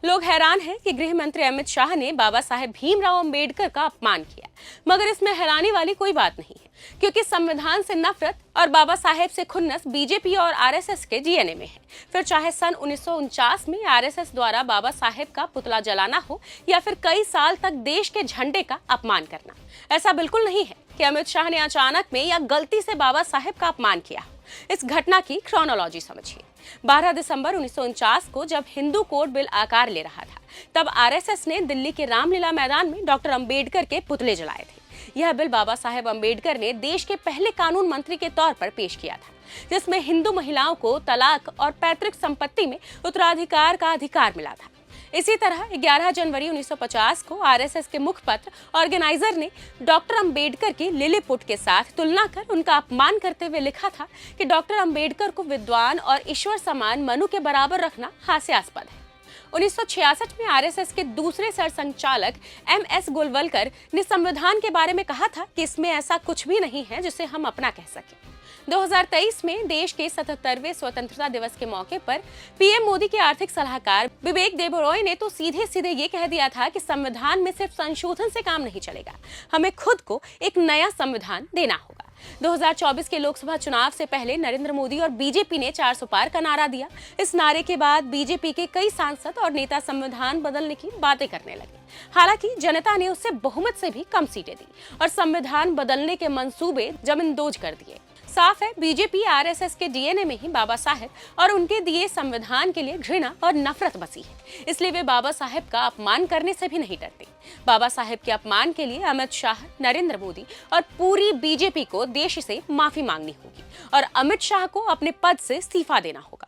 लोग हैरान हैं कि गृह मंत्री अमित शाह ने बाबा साहेब भीमराव अंबेडकर का अपमान किया, मगर इसमें हैरानी वाली कोई बात नहीं है, क्योंकि संविधान से नफरत और बाबा साहेब से खुन्नस बीजेपी और आरएसएस के डीएनए में है। फिर चाहे सन 1949 में आरएसएस द्वारा बाबा साहेब का पुतला जलाना हो या फिर कई साल तक देश के झंडे का अपमान करना, ऐसा बिल्कुल नहीं है कि अमित शाह ने अचानक में या गलती से बाबा साहेब का अपमान किया। इस घटना की क्रोनोलॉजी समझिए। 12 दिसंबर 1949 को जब हिंदू कोड बिल आकार ले रहा था, तब आरएसएस ने दिल्ली के रामलीला मैदान में डॉक्टर अंबेडकर के पुतले जलाए थे। यह बिल बाबा साहेब अंबेडकर ने देश के पहले कानून मंत्री के तौर पर पेश किया था, जिसमें हिंदू महिलाओं को तलाक और पैतृक संपत्ति में उत्तराधिकार का अधिकार मिला था। इसी तरह 11 जनवरी 1950 को आरएसएस के मुखपत्र ऑर्गेनाइजर ने डॉक्टर अंबेडकर की लिलीपुट के साथ तुलना कर उनका अपमान करते हुए लिखा था कि डॉक्टर अंबेडकर को विद्वान और ईश्वर समान मनु के बराबर रखना हास्यास्पद है। 1966 में आरएसएस के दूसरे सरसंघचालक एमएस गोलवलकर ने संविधान के बारे में कहा था कि इसमें ऐसा कुछ भी नहीं है जिसे हम अपना कह सकें। 2023 में देश के 77वें स्वतंत्रता दिवस के मौके पर पीएम मोदी के आर्थिक सलाहकार विवेक देबरॉय ने तो सीधे सीधे ये कह दिया था कि संविधान में सिर्फ संशोधन से काम नहीं चलेगा, हमें खुद को एक नया संविधान देना होगा। 2024 के लोकसभा चुनाव से पहले नरेंद्र मोदी और बीजेपी ने 400 पार का नारा दिया। इस नारे के बाद बीजेपी के कई सांसद और नेता संविधान बदलने की बातें करने लगे। हालांकि जनता ने उससे बहुमत से भी कम सीटें दी और संविधान बदलने के मंसूबे जमींदोज कर दिए। साफ है, बीजेपी आरएसएस के डीएनए में ही बाबा साहेब और उनके दिए संविधान के लिए घृणा और नफरत बसी है, इसलिए वे बाबा साहेब का अपमान करने से भी नहीं डरते। बाबा साहेब के अपमान के लिए अमित शाह, नरेंद्र मोदी और पूरी बीजेपी को देश से माफी मांगनी होगी और अमित शाह को अपने पद से इस्तीफा देना होगा।